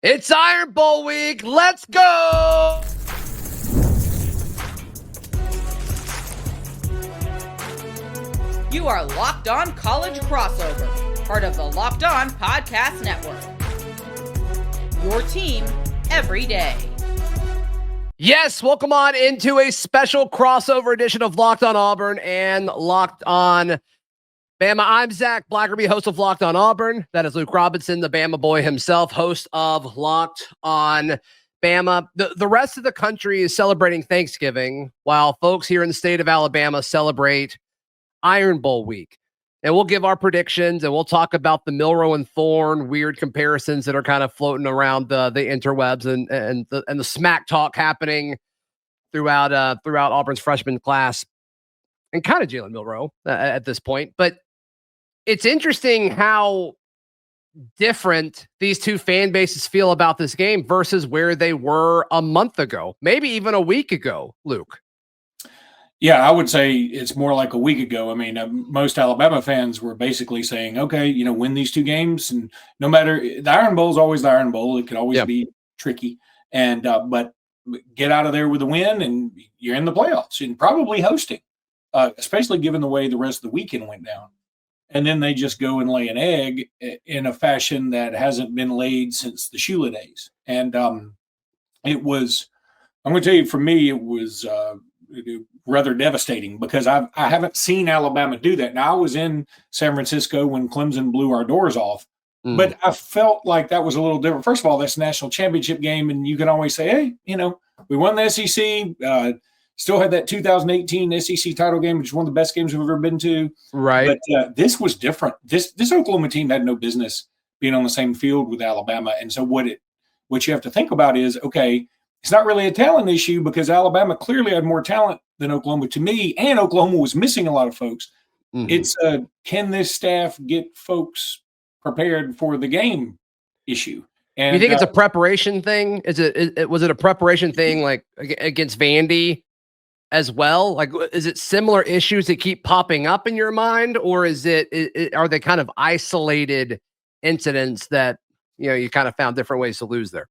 It's Iron Bowl week. Let's go. You are Locked On College Crossover, part of the Locked On Podcast Network. Your team every day. Yes, welcome on into a special crossover edition of Locked On Auburn and Locked On Bama. I'm Zach Blackerby, host of Locked On Auburn. That is Luke Robinson, the Bama boy himself, host of Locked On Bama. The rest of the country is celebrating Thanksgiving, while folks here in the state of Alabama celebrate Iron Bowl week. And we'll give our predictions, and we'll talk about the Milroe and Thorne weird comparisons that are kind of floating around the interwebs and the smack talk happening throughout Auburn's freshman class, and kind of Jalen Milroe at this point. But it's interesting how different these two fan bases feel about this game versus where they were a month ago, maybe even a week ago, Luke. Yeah, I would say it's more like a week ago. I mean, most Alabama fans were basically saying, okay, win these two games. And no matter, the Iron Bowl is always the Iron Bowl. It could always be tricky. And but get out of there with a win and you're in the playoffs and probably hosting, especially given the way the rest of the weekend went down. And then they just go and lay an egg in a fashion that hasn't been laid since the Shula days. And it was, I'm going to tell you, for me, it was rather devastating because I haven't seen Alabama do that. Now, I was in San Francisco when Clemson blew our doors off, but I felt like that was a little different. First of all, that's a national championship game, and you can always say, hey, we won the SEC, still had that 2018 SEC title game, which is one of the best games we've ever been to. Right. But this was different. This Oklahoma team had no business being on the same field with Alabama. And so what you have to think about is, okay, it's not really a talent issue because Alabama clearly had more talent than Oklahoma to me, and Oklahoma was missing a lot of folks. It's can this staff get folks prepared for the game issue? And you think it's a preparation thing? Was it a preparation thing like against Vandy as well? Like, is it similar issues that keep popping up in your mind, or are they kind of isolated incidents that you kind of found different ways to lose there?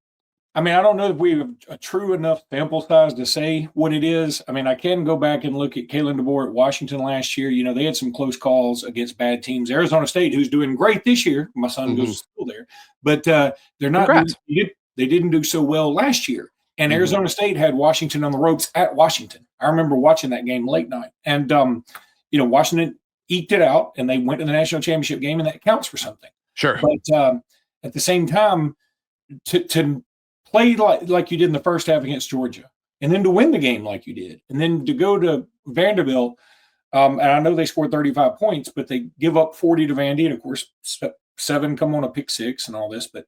I mean, I don't know if we have a true enough sample size to say what it is. I mean, I can go back and look at Kalen DeBoer at Washington last year. They had some close calls against bad teams. Arizona State, who's doing great this year. My son goes to school there. But they're not – they didn't do so well last year. And Arizona State had Washington on the ropes at Washington. I remember watching that game late night. And, Washington eked it out, and they went to the national championship game, and that counts for something. Sure. But at the same time, to play like you did in the first half against Georgia, and then to win the game like you did, and then to go to Vanderbilt, and I know they scored 35 points, but they give up 40 to Vandy, and of course 7 come on a pick 6 and all this, but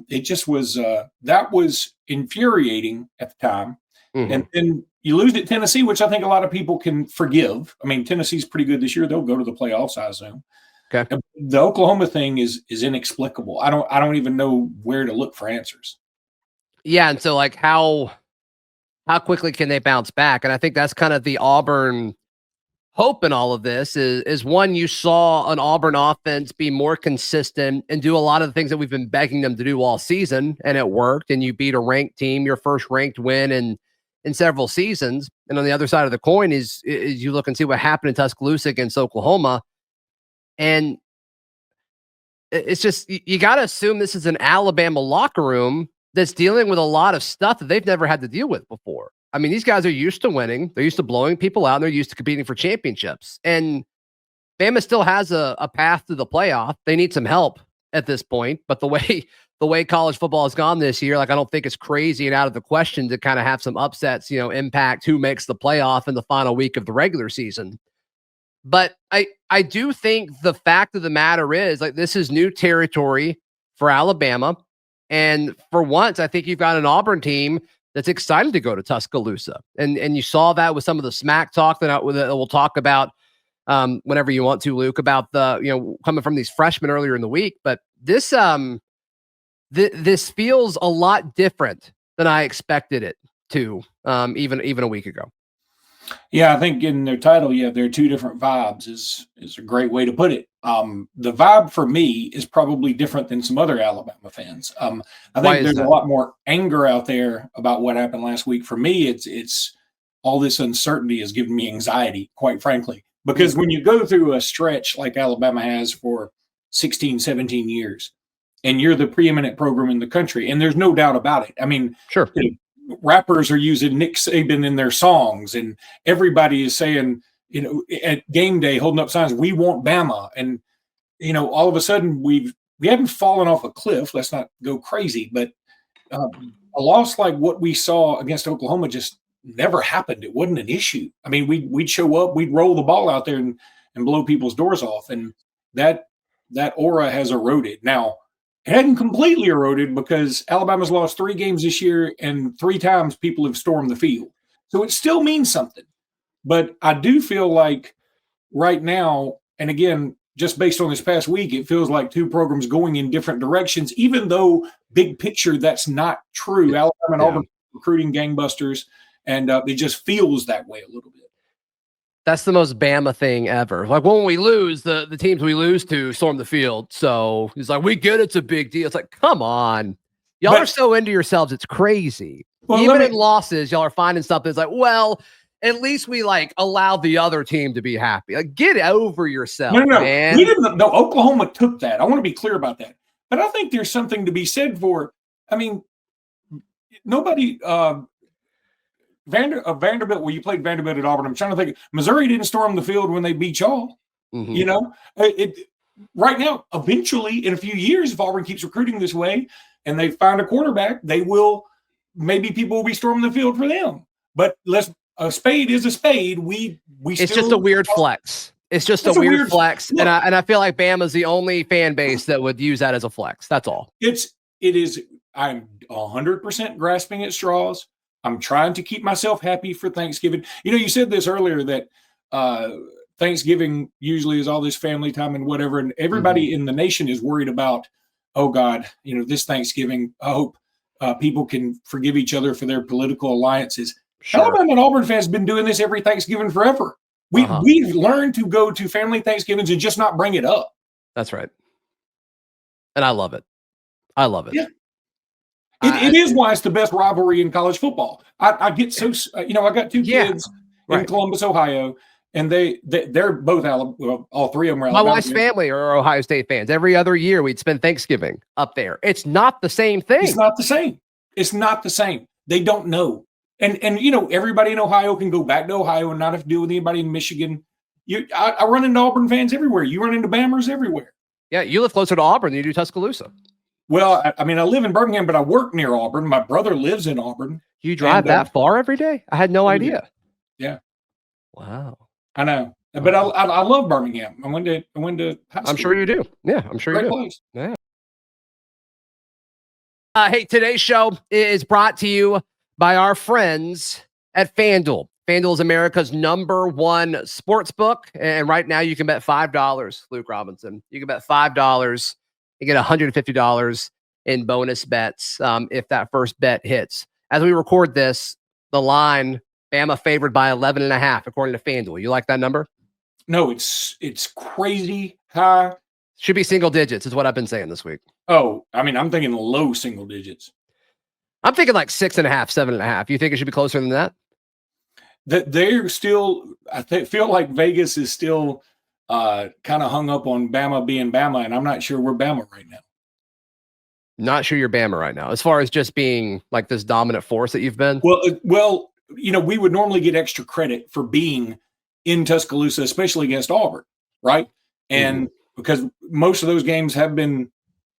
it just was that was infuriating at the time. And then you lose at Tennessee, which I think a lot of people can forgive. I mean, Tennessee's pretty good this year; they'll go to the playoffs, I assume. Okay. The Oklahoma thing is inexplicable. I don't even know where to look for answers. Yeah, and so like how quickly can they bounce back? And I think that's kind of the Auburn hope in all of this is one, you saw an Auburn offense be more consistent and do a lot of the things that we've been begging them to do all season, and it worked, and you beat a ranked team, your first ranked win in several seasons. And on the other side of the coin is you look and see what happened in Tuscaloosa against Oklahoma. And it's just, you got to assume this is an Alabama locker room that's dealing with a lot of stuff that they've never had to deal with before. I mean, these guys are used to winning. They're used to blowing people out, and they're used to competing for championships. And Bama still has a path to the playoff. They need some help at this point. But the way college football has gone this year, like, I don't think it's crazy and out of the question to kind of have some upsets, impact who makes the playoff in the final week of the regular season. But I do think the fact of the matter is, like, this is new territory for Alabama. And for once, I think you've got an Auburn team that's excited to go to Tuscaloosa. And you saw that with some of the smack talk that we'll talk about whenever you want to, Luke, about the, coming from these freshmen earlier in the week. But this this feels a lot different than I expected it to, even a week ago. Yeah, I think in their title, there are two different vibes is a great way to put it. The vibe for me is probably different than some other Alabama fans. I think there's a lot more anger out there about what happened last week. For me, it's all this uncertainty has given me anxiety, quite frankly, because when you go through a stretch like Alabama has for 16, 17 years, and you're the preeminent program in the country, and there's no doubt about it. I mean, sure. Rappers are using Nick Saban in their songs, and everybody is saying, at game day, holding up signs, "We want Bama." And, all of a sudden we haven't fallen off a cliff. Let's not go crazy, but a loss like what we saw against Oklahoma just never happened. It wasn't an issue. I mean, we'd show up, we'd roll the ball out there and blow people's doors off. And that aura has eroded. Now, it hadn't completely eroded because Alabama's lost 3 games this year, and 3 times people have stormed the field. So it still means something. But I do feel like right now, and again, just based on this past week, it feels like 2 programs going in different directions, even though big picture, that's not true. Alabama and Auburn recruiting gangbusters, and it just feels that way a little bit. That's the most Bama thing ever. Like when we lose, the teams we lose to storm the field. So he's like, we get it's a big deal. It's like, come on. Y'all are so into yourselves. It's crazy. Well, even in losses, y'all are finding something. It's like, well, at least we allow the other team to be happy. Like, get over yourself, man. We didn't. No, Oklahoma took that. I want to be clear about that. But I think there's something to be said for, I mean, nobody Vanderbilt, well, you played Vanderbilt at Auburn. I'm trying to think. Missouri didn't storm the field when they beat y'all. Mm-hmm. Right now, eventually, in a few years, if Auburn keeps recruiting this way and they find a quarterback, maybe people will be storming the field for them. But a spade is a spade. It's just a weird flex. It's just a weird flex. Look, and I feel like Bama's the only fan base that would use that as a flex. That's all. It is. I'm 100% grasping at straws. I'm trying to keep myself happy for Thanksgiving. You said this earlier that Thanksgiving usually is all this family time and whatever, and everybody in the nation is worried about, oh God, this Thanksgiving, I hope people can forgive each other for their political alliances. Sure. Alabama and Auburn fans have been doing this every Thanksgiving forever. We've learned to go to family Thanksgivings and just not bring it up. That's right. And I love it. Yeah. It is why it's the best rivalry in college football. I get so, I got 2 kids in Columbus, Ohio, and they're both all 3 of them are Alabama. My wife's family are Ohio State fans. Every other year we'd spend Thanksgiving up there. It's not the same thing. It's not the same. They don't know. And everybody in Ohio can go back to Ohio and not have to deal with anybody in Michigan. I run into Auburn fans everywhere. You run into Bammers everywhere. Yeah, you live closer to Auburn than you do Tuscaloosa. Well, I mean, I live in Birmingham, but I work near Auburn. My brother lives in Auburn. You drive that far every day? I had no idea. Yeah. Wow. I know, but I love Birmingham. I went to high school. I'm sure you do. Yeah, I'm sure you do. Place. Yeah. Hey, today's show is brought to you by our friends at FanDuel. FanDuel is America's #1 sports book, and right now you can bet $5. Luke Robinson, you can bet $5. You get $150 in bonus bets if that first bet hits. As we record this, the line, Bama favored by 11.5, according to FanDuel. You like that number? No, it's crazy high. Should be single digits is what I've been saying this week. Oh, I mean, I'm thinking low single digits. I'm thinking like 6.5, 7.5. You think it should be closer than that? That they're still, feel like Vegas is still kind of hung up on Bama being Bama, and I'm not sure we're Bama right now. Not sure you're Bama right now, as far as just being like this dominant force that you've been. Well, we would normally get extra credit for being in Tuscaloosa, especially against Auburn, right? And because most of those games have been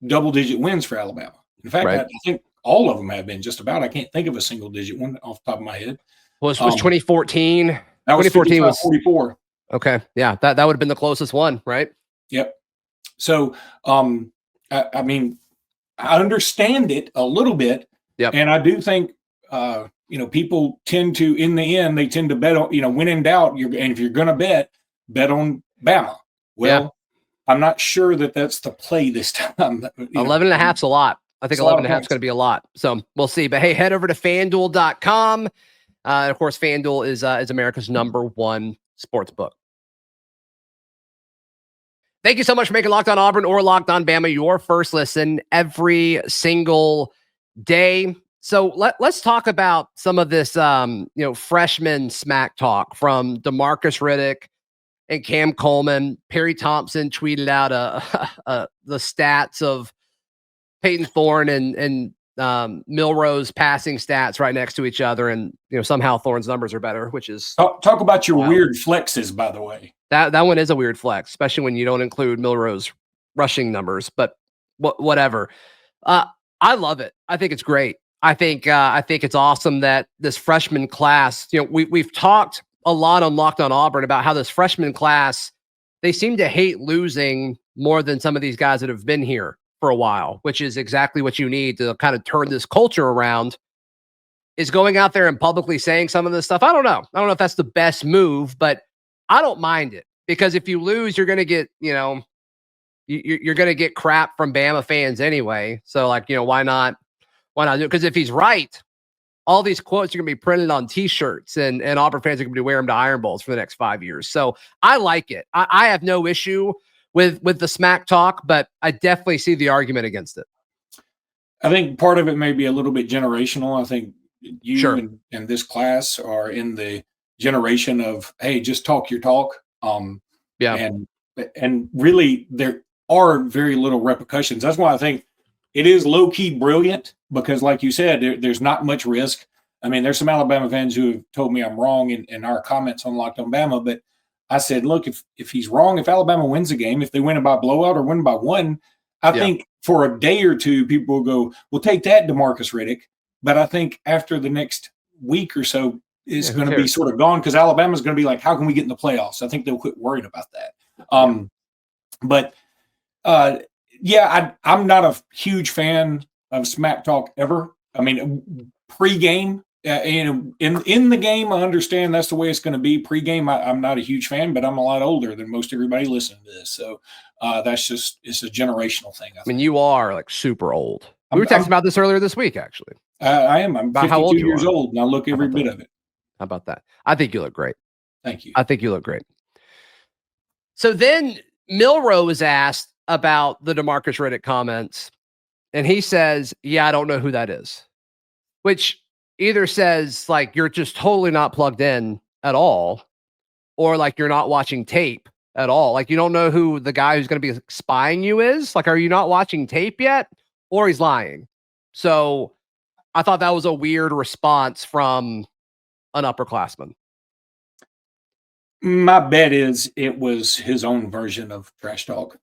double-digit wins for Alabama. In fact, I think all of them have been just about. I can't think of a single-digit one off the top of my head. Was 2014? That was 2014 was 44. Okay. Yeah, that would have been the closest one, right? Yep. So, I mean, I understand it a little bit. Yep. And I do think, people tend to, in the end, they tend to bet on, when in doubt, and if you're going to bet on Bama. Well, I'm not sure that's the play this time. 11.5 is a lot. I think 11.5 is going to be a lot. So we'll see. But hey, head over to FanDuel.com. And of course, FanDuel is America's #1 sports book. Thank you so much for making Locked On Auburn or Locked On Bama your first listen every single day. So let's talk about some of this, freshman smack talk from Demarcus Riddick and Cam Coleman. Perry Thompson tweeted out the stats of Peyton Thorne and Milrose passing stats right next to each other, and somehow Thorne's numbers are better, which is talk about your weird flexes, by the way. That one is a weird flex, especially when you don't include Milrose rushing numbers. But whatever, I love it. I think it's great. I think it's awesome that this freshman class. We've talked a lot on Locked On Auburn about how this freshman class, they seem to hate losing more than some of these guys that have been here for a while, which is exactly what you need to kind of turn this culture around. Is going out there and publicly saying some of this stuff. I don't know if that's the best move, but I don't mind it, because if you lose, you're going to get, you're going to get crap from Bama fans anyway. So why not do it? Because if he's right, all these quotes are going to be printed on t-shirts, and Auburn fans are going to be wearing them to Iron Bowls for the next 5 years. So I like it. I have no issue with the smack talk, but I definitely see the argument against it. I think part of it may be a little bit generational. I think you and this class are in the generation of, hey, just talk your talk. And really there are very little repercussions. That's why I think it is low key brilliant, because like you said, there's not much risk. I mean, there's some Alabama fans who have told me I'm wrong in our comments on Locked On Bama, but I said, look, if he's wrong, if Alabama wins a game, if they win it by blowout or win by one, I think for a day or two, people will go, well, take that, Demarcus Riddick. But I think after the next week or so, it's going to be sort of gone, because Alabama's going to be like, how can we get in the playoffs? I think they'll quit worrying about that. But I'm not a huge fan of smack talk ever. I mean, pregame, in the game, I understand that's the way it's going to be. Pregame, I'm not a huge fan, but I'm a lot older than most everybody listening to this. So it's a generational thing. I mean, you are like super old. We were talking about this earlier this week, actually. I am. I'm 52 years old, and I look every bit of it. How about that? I think you look great. Thank you. I think you look great. So then Milroe was asked about the Demarcus Riddick comments, and he says, yeah, I don't know who that is, which either says like you're just totally not plugged in at all, or like you're not watching tape at all. Like you don't know who the guy who's going to be spying you is. Like, are you not watching tape yet? Or he's lying. So I thought that was a weird response from an upperclassman. My bet is it was his own version of trash talk.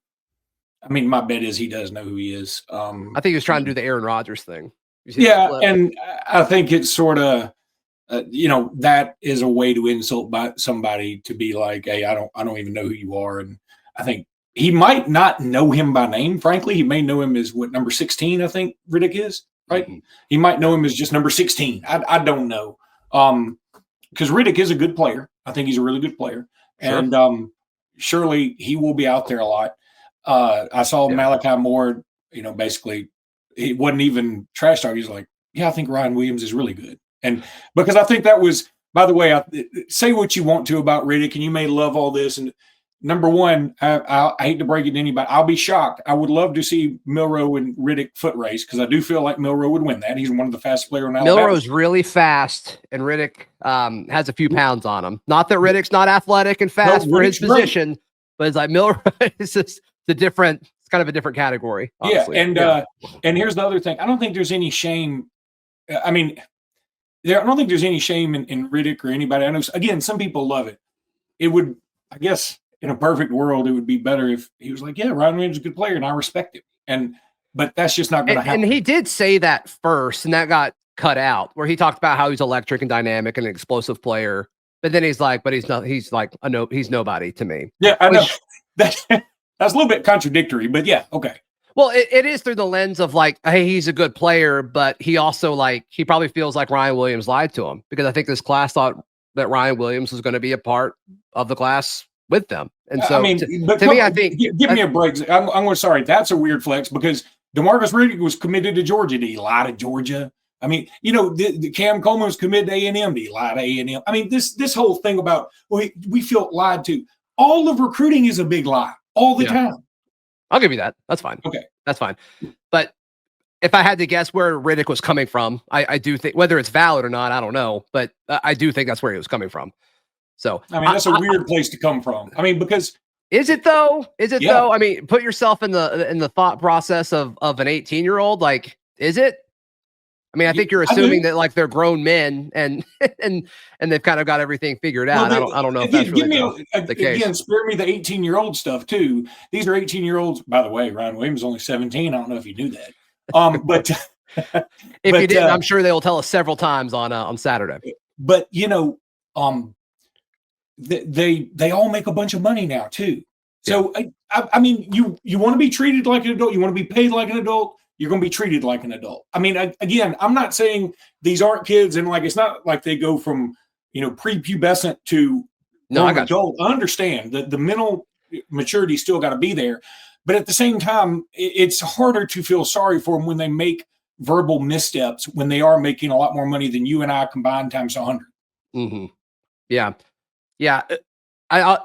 I mean, my bet is he does know who he is. I think he was trying to do the Aaron Rodgers thing. Yeah, and I think it's sort of, that is a way to insult by somebody, to be like, hey, I don't even know who you are. And I think he might not know him by name. Frankly, he may know him as number 16, I think Riddick is, right? Mm-hmm. He might know him as just number 16. I don't know. Because Riddick is a good player. I think he's a really good player. Sure. And surely he will be out there a lot. I saw Malachi Moore, basically he wasn't even trash talk. He's like, yeah, I think Ryan Williams is really good. And because I think that was, by the way, say what you want to about Riddick, and you may love all this. And number one, I hate to break it to anybody, I'll be shocked. I would love to see Milroe and Riddick foot race, because I do feel like Milroe would win that. He's one of the fastest players in Alabama. Milroe's really fast, and Riddick has a few pounds on him. Not that Riddick's not athletic and fast for his position, but it's like Milroe is just it's kind of a different category. Honestly. Yeah, and here's the other thing. I don't think there's any shame. I mean, I don't think there's any shame in Riddick or anybody. I know, again, some people love it. It would, I guess, in a perfect world, it would be better if he was like, yeah, Ryan Williams is a good player and I respect him. But that's just not going to happen. And he did say that first, and that got cut out, where he talked about how he's electric and dynamic and an explosive player. But then he's like, but he's not, he's like, he's nobody to me. Yeah, I know. That's a little bit contradictory, but yeah, okay. Well, it is through the lens of like, hey, he's a good player, but he also he probably feels like Ryan Williams lied to him, because I think this class thought that Ryan Williams was going to be a part of the class with them. And so, I think give me a break. I'm sorry. That's a weird flex, because Demarcus Riddick was committed to Georgia. Did he lie to Georgia? I mean, the Cam Coleman was committed to A&M. Do you lie to A&M? I mean, this whole thing about, we feel lied to. All of recruiting is a big lie all the time. I'll give you that. That's fine. Okay. That's fine. But if I had to guess where Riddick was coming from, I do think, whether it's valid or not, I don't know, but I do think that's where he was coming from. So, I mean, that's a weird place to come from. I mean, because is it though? I mean, put yourself in the thought process of an 18-year-old. Like, is it? I mean, I think you're assuming that like they're grown men and they've kind of got everything figured out. Well, I don't know if that's really the case. Again, spare me the 18-year-old stuff too. These are 18-year-olds. By the way, Ryan Williams is only 17. I don't know if you knew that. But if you didn't, I'm sure they will tell us several times on Saturday. But they all make a bunch of money now too. So I mean, you want to be treated like an adult. You want to be paid like an adult. You're going to be treated like an adult. I mean, again, I'm not saying these aren't kids, and like it's not like they go from prepubescent to adult. I understand that the mental maturity still got to be there, but at the same time, it's harder to feel sorry for them when they make verbal missteps when they are making a lot more money than you and I combined times 100. Mm-hmm. Yeah. I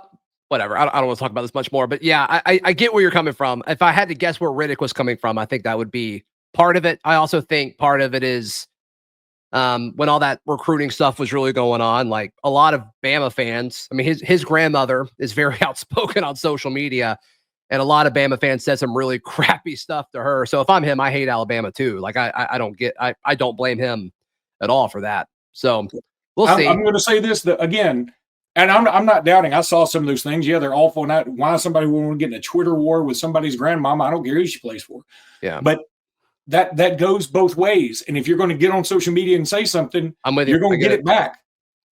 whatever. I don't want to talk about this much more, but yeah, I get where you're coming from. If I had to guess where Riddick was coming from, I think that would be part of it. I also think part of it is when all that recruiting stuff was really going on, like a lot of Bama fans. I mean, his grandmother is very outspoken on social media, and a lot of Bama fans said some really crappy stuff to her. So if I'm him, I hate Alabama too. Like I don't blame him at all for that. So we'll see. I'm going to say this again. And I'm not doubting. I saw some of those things. Yeah, they're awful. And why somebody would want to get in a Twitter war with somebody's grandmama, I don't care who she plays for. Yeah. But that goes both ways. And if you're going to get on social media and say something, I'm with you. You're going to get it back.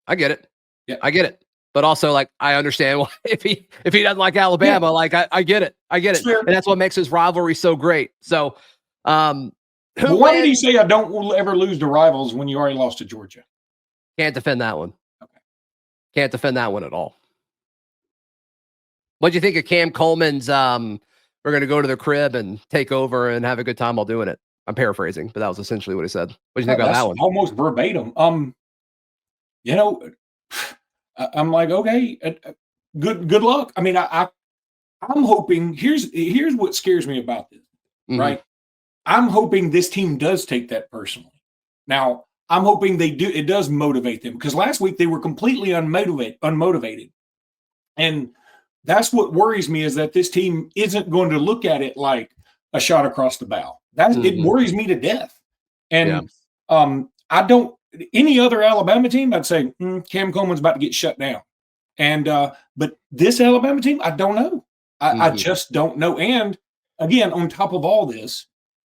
I get it. Yeah, I get it. But also, like, I understand why if he doesn't like Alabama, like I get it. I get it. Fair. And that's what makes his rivalry so great. So, why did he say I don't ever lose to rivals when you already lost to Georgia? Can't defend that one. Can't defend that one at all. What do you think of Cam Coleman's? We're going to go to the crib and take over and have a good time while doing it. I'm paraphrasing, but that was essentially what he said. What do you think about that one? Almost verbatim. I'm like, okay, good luck. I mean, I'm hoping. Here's what scares me about this, right? I'm hoping this team does take that personally. Now, I'm hoping they do. It does motivate them, because last week they were completely unmotivated. And that's what worries me, is that this team isn't going to look at it like a shot across the bow. It worries me to death. And I don't, any other Alabama team, I'd say Cam Coleman's about to get shut down. And but this Alabama team, I don't know. I just don't know. And again, on top of all this,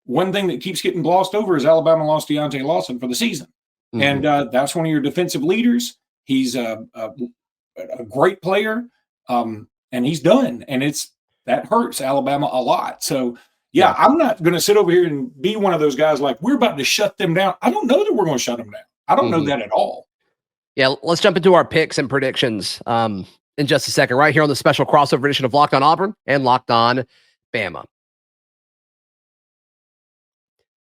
one thing that keeps getting glossed over is Alabama lost Deontay Lawson for the season. And that's one of your defensive leaders. He's a great player, and he's done. And that hurts Alabama a lot. So, yeah, I'm not going to sit over here and be one of those guys like, we're about to shut them down. I don't know that we're going to shut them down. I don't know that at all. Yeah, let's jump into our picks and predictions in just a second, right here on the special crossover edition of Locked On Auburn and Locked On Bama.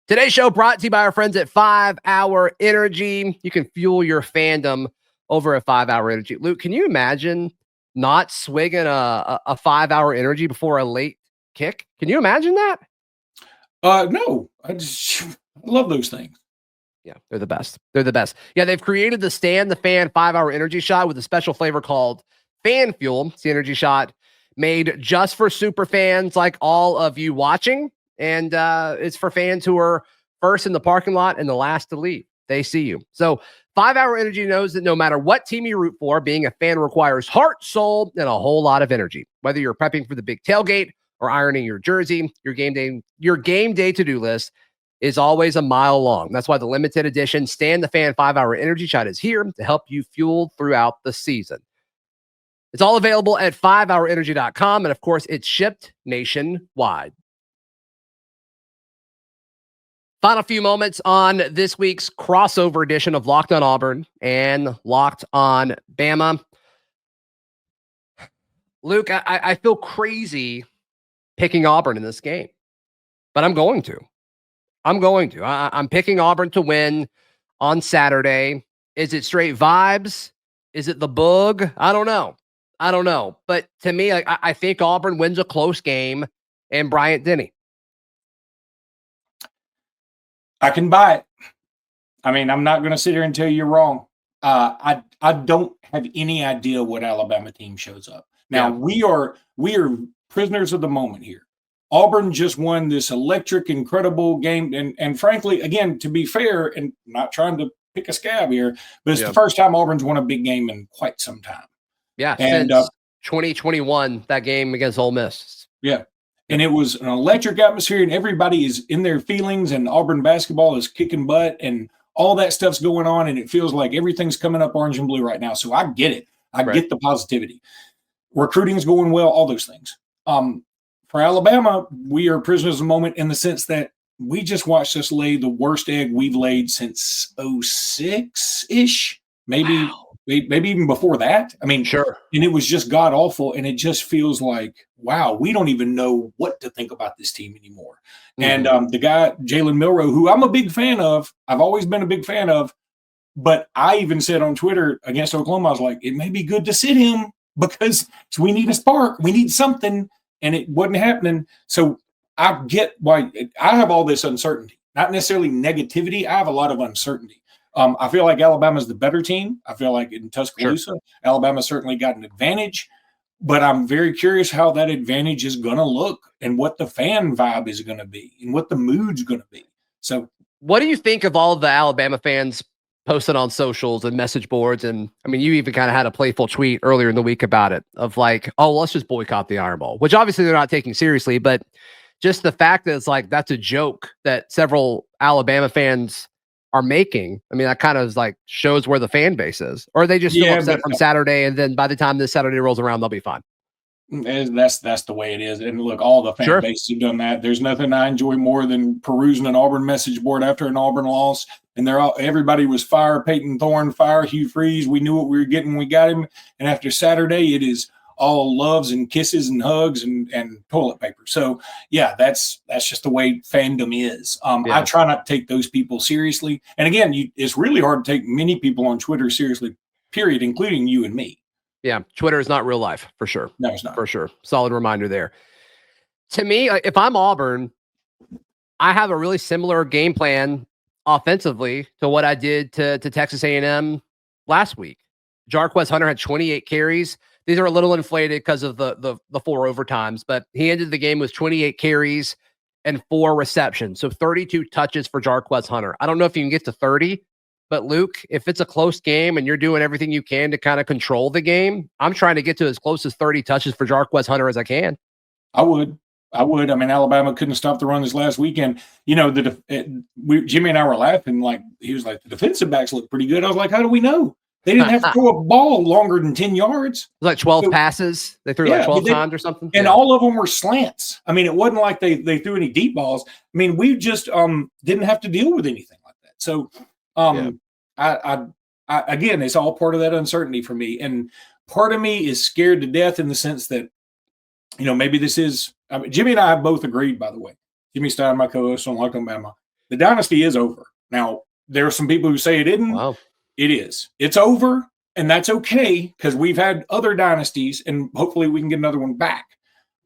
Today's show brought to you by our friends at 5 Hour Energy. You can fuel your fandom over at 5 Hour Energy. Luke, can you imagine not swigging a 5 Hour Energy before a late kick? Can you imagine that? No, I love those things. Yeah, they're the best. They're the best. Yeah, they've created the Stand the Fan 5 Hour Energy Shot with a special flavor called Fan Fuel. It's the energy shot made just for super fans like all of you watching. And it's for fans who are first in the parking lot and the last to leave. They see you. So 5 Hour Energy knows that no matter what team you root for, being a fan requires heart, soul, and a whole lot of energy. Whether you're prepping for the big tailgate or ironing your jersey, your game day to-do list is always a mile long. That's why the limited edition Stand the Fan 5 Hour Energy Shot is here to help you fuel throughout the season. It's all available at 5hourenergy.com. And of course, it's shipped nationwide. Final few moments on this week's crossover edition of Locked On Auburn and Locked On Bama. Luke, I feel crazy picking Auburn in this game, but I'm going to. I'm going to. I'm picking Auburn to win on Saturday. Is it straight vibes? Is it the boog? I don't know. But to me, like, I think Auburn wins a close game and Bryant-Denny. I can buy it. I mean, I'm not going to sit here and tell you you're wrong. I don't have any idea what Alabama team shows up. Now, we are prisoners of the moment here. Auburn just won this electric, incredible game. And frankly, again, to be fair, and not trying to pick a scab here, but it's the first time Auburn's won a big game in quite some time. Yeah, and since 2021, that game against Ole Miss. Yeah. And it was an electric atmosphere, and everybody is in their feelings, and Auburn basketball is kicking butt, and all that stuff's going on, and it feels like everything's coming up orange and blue right now. So I get it. I get the positivity. Recruiting's going well, all those things. For Alabama, we are prisoners of the moment in the sense that we just watched us lay the worst egg we've laid since 06-ish, maybe even before that. I mean, sure. And it was just god awful, and it just feels like, wow, we don't even know what to think about this team anymore. Mm-hmm. And the guy, Jalen Milroe, who I'm a big fan of, I've always been a big fan of, but I even said on Twitter against Oklahoma, I was like, it may be good to sit him because we need a spark. We need something, and it wasn't happening. So I get why I have all this uncertainty, not necessarily negativity. I have a lot of uncertainty. I feel like Alabama's the better team. I feel like in Tuscaloosa, Alabama certainly got an advantage, but I'm very curious how that advantage is going to look and what the fan vibe is going to be and what the mood's going to be. So what do you think of all of the Alabama fans posted on socials and message boards? And I mean, you even kind of had a playful tweet earlier in the week about it of like, oh, let's just boycott the Iron Bowl, which obviously they're not taking seriously, but just the fact that it's like, that's a joke that several Alabama fans are making. I mean, that kind of like shows where the fan base is, or are they just still upset from Saturday, and then by the time this Saturday rolls around, they'll be fine. That's the way it is. And look, all the fan bases have done that. There's nothing I enjoy more than perusing an Auburn message board after an Auburn loss, and everybody was fire Peyton Thorne, fire Hugh Freeze. We knew what we were getting when we got him. And after Saturday, it is all loves and kisses and hugs and toilet paper. So yeah, that's just the way fandom is. I try not to take those people seriously. And again, it's really hard to take many people on Twitter seriously, period, including you and me. Yeah. Twitter is not real life for sure. No, it's not. For sure. Solid reminder there. To me, if I'm Auburn, I have a really similar game plan offensively to what I did to Texas A&M last week. Jarquez Hunter had 28 carries. These are a little inflated because of the 4 overtimes, but he ended the game with 28 carries and 4 receptions. So 32 touches for Jarquez Hunter. I don't know if you can get to 30, but Luke, if it's a close game and you're doing everything you can to kind of control the game, I'm trying to get to as close as 30 touches for Jarquez Hunter as I can. I would. I mean, Alabama couldn't stop the run this last weekend. You know, Jimmy and I were laughing. Like, he was like, the defensive backs look pretty good. I was like, how do we know? They didn't have to throw a ball longer than 10 yards. It was like 12 passes. They threw like 12 times or something. And all of them were slants. I mean, it wasn't like they threw any deep balls. I mean, we just didn't have to deal with anything like that. So, I again, it's all part of that uncertainty for me. And part of me is scared to death in the sense that, you know, maybe this is – I mean, Jimmy and I have both agreed, by the way. Jimmy Stein, my co-host on Locked On Bama. The dynasty is over. Now, there are some people who say it isn't. Wow. It is. It's over, and that's okay because we've had other dynasties, and hopefully we can get another one back.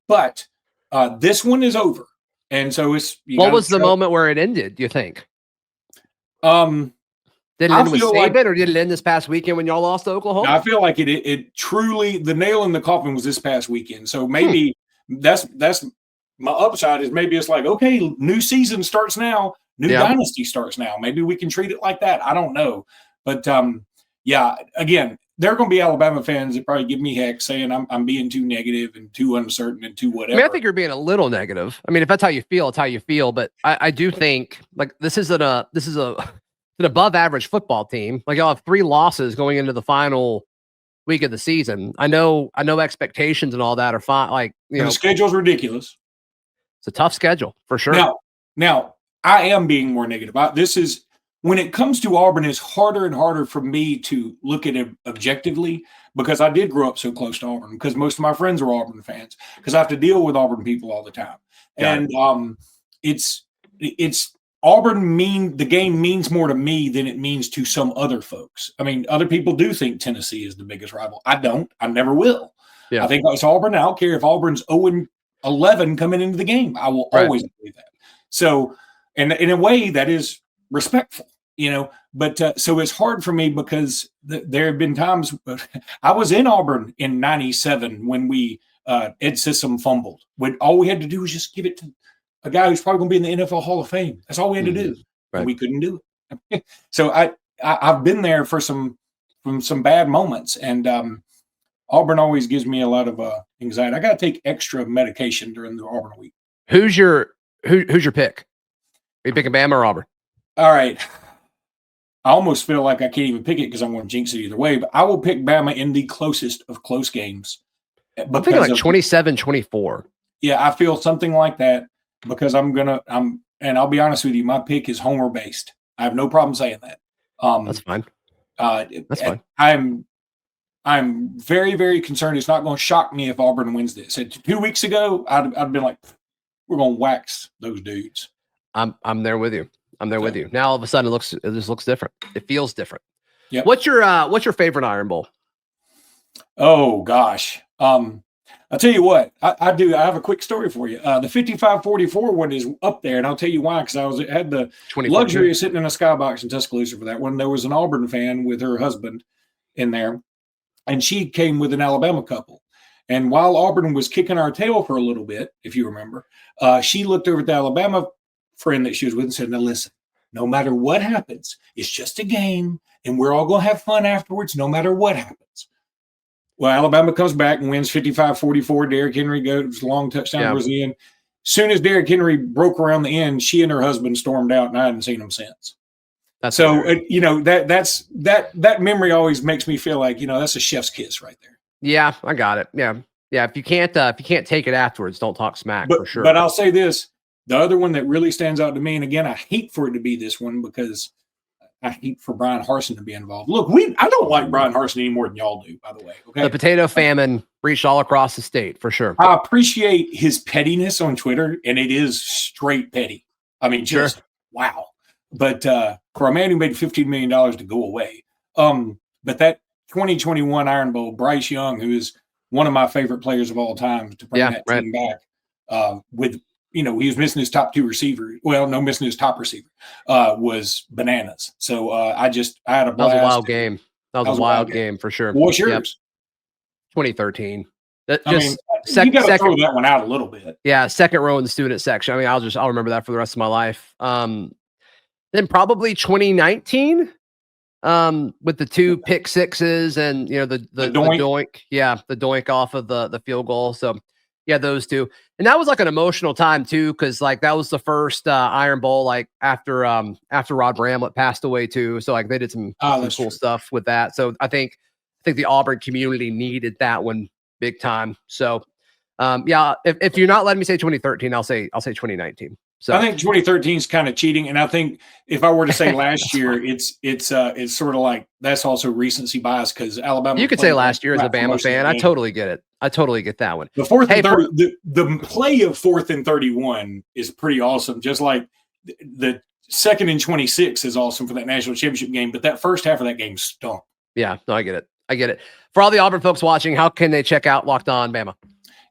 But this one is over, and so it's. What was the moment where it ended? Do you think? Did it end with Saban, or did it end this past weekend when y'all lost to Oklahoma? I feel like it truly, the nail in the coffin was this past weekend. So maybe that's my upside is maybe it's like, okay, new season starts now, new dynasty starts now. Maybe we can treat it like that. I don't know. But, again, there are going to be Alabama fans that probably give me heck saying I'm being too negative and too uncertain and too whatever. I mean, I think you're being a little negative. I mean, if that's how you feel, it's how you feel. But I do think, like, this is an above average football team. Like, y'all have 3 losses going into the final week of the season. I know expectations and all that are fine. Like, the schedule's ridiculous. It's a tough schedule for sure. Now I am being more negative. When it comes to Auburn, it's harder and harder for me to look at it objectively because I did grow up so close to Auburn because most of my friends are Auburn fans because I have to deal with Auburn people all the time. And it's the game means more to me than it means to some other folks. I mean, other people do think Tennessee is the biggest rival. I don't. I never will. Yeah. I think it's Auburn. I don't care if Auburn's 0-11 coming into the game. I will always believe that. So, and in a way, that is respectful, But so it's hard for me because there have been times I was in Auburn in '97 when we Ed Sissom fumbled. When all we had to do was just give it to a guy who's probably going to be in the NFL Hall of Fame. That's all we had to do. Right. And we couldn't do it. So I've been there for some bad moments, and Auburn always gives me a lot of anxiety. I got to take extra medication during the Auburn week. Who's your pick? Are you picking Bama or Auburn? All right. I almost feel like I can't even pick it because I'm going to jinx it either way, but I will pick Bama in the closest of close games. I'm thinking like 27-24. Yeah, I feel something like that because and I'll be honest with you, my pick is Homer based. I have no problem saying that. That's fine. That's fine. I'm very, very concerned. It's not going to shock me if Auburn wins this. 2 weeks ago, I'd been like, we're going to wax those dudes. I'm there with you. With you. Now all of a sudden it just looks different. It feels different. Yeah. What's your favorite Iron Bowl? Oh gosh. I'll tell you what. I do. I have a quick story for you. The 55-44 one is up there, and I'll tell you why. Because I had the luxury of sitting in a skybox in Tuscaloosa for that one. There was an Auburn fan with her husband in there, and she came with an Alabama couple. And while Auburn was kicking our tail for a little bit, if you remember, she looked over at the Alabama friend that she was with and said, "Now listen, no matter what happens, it's just a game, and we're all going to have fun afterwards, no matter what happens." Well, Alabama comes back and wins 55-44. Derrick Henry goes long touchdown towards the end. Soon as Derrick Henry broke around the end, she and her husband stormed out, and I hadn't seen them since. That's so that memory always makes me feel like that's a chef's kiss right there. Yeah, I got it. Yeah. If you can't take it afterwards, don't talk smack for sure. But I'll say this. The other one that really stands out to me, and again, I hate for it to be this one because I hate for Brian Harsin to be involved. Look, I don't like Brian Harsin any more than y'all do, by the way. Okay? The potato famine reached all across the state, for sure. I appreciate his pettiness on Twitter, and it is straight petty. I mean, just wow. But for a man who made $15 million to go away. But that 2021 Iron Bowl, Bryce Young, who is one of my favorite players of all time, to bring that team back with – he was missing his top two receivers. Well, no, missing his top receiver was bananas. So I had a blast. That was a wild game. That was a wild game for sure. What's yours? 2013. You got to throw that one out a little bit. Yeah, second row in the student section. I mean, I'll remember that for the rest of my life. Then probably 2019 with the two pick sixes and the doink. Yeah, the doink off of the field goal. So. Yeah, those two. And that was like an emotional time too, because like that was the first Iron Bowl like after Rod Bramlett passed away too. So like they did some cool stuff with that. So I think the Auburn community needed that one big time. So if you're not letting me say 2013, I'll say 2019. So I think 2013 is kind of cheating, and I think if I were to say last year, it's sort of like that's also recency bias because Alabama. You could say last year as a Bama fan. I totally get it. I totally get that one. The fourth and 30, the play of 4th and 31 is pretty awesome. Just like the 2nd and 26 is awesome for that national championship game, but that first half of that game stunk. Yeah, no, I get it. For all the Auburn folks watching, how can they check out Locked On Bama?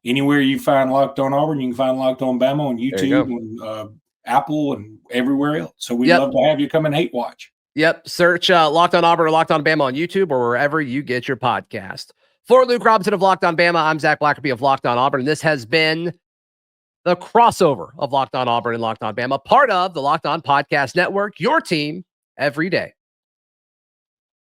Anywhere you find Locked On Auburn, you can find Locked On Bama on YouTube and Apple and everywhere else. So we'd love to have you come and hate watch. Yep. Search Locked On Auburn or Locked On Bama on YouTube or wherever you get your podcast. For Luke Robinson of Locked On Bama, I'm Zach Blackerby of Locked On Auburn. And this has been the crossover of Locked On Auburn and Locked On Bama, part of the Locked On Podcast Network, your team every day.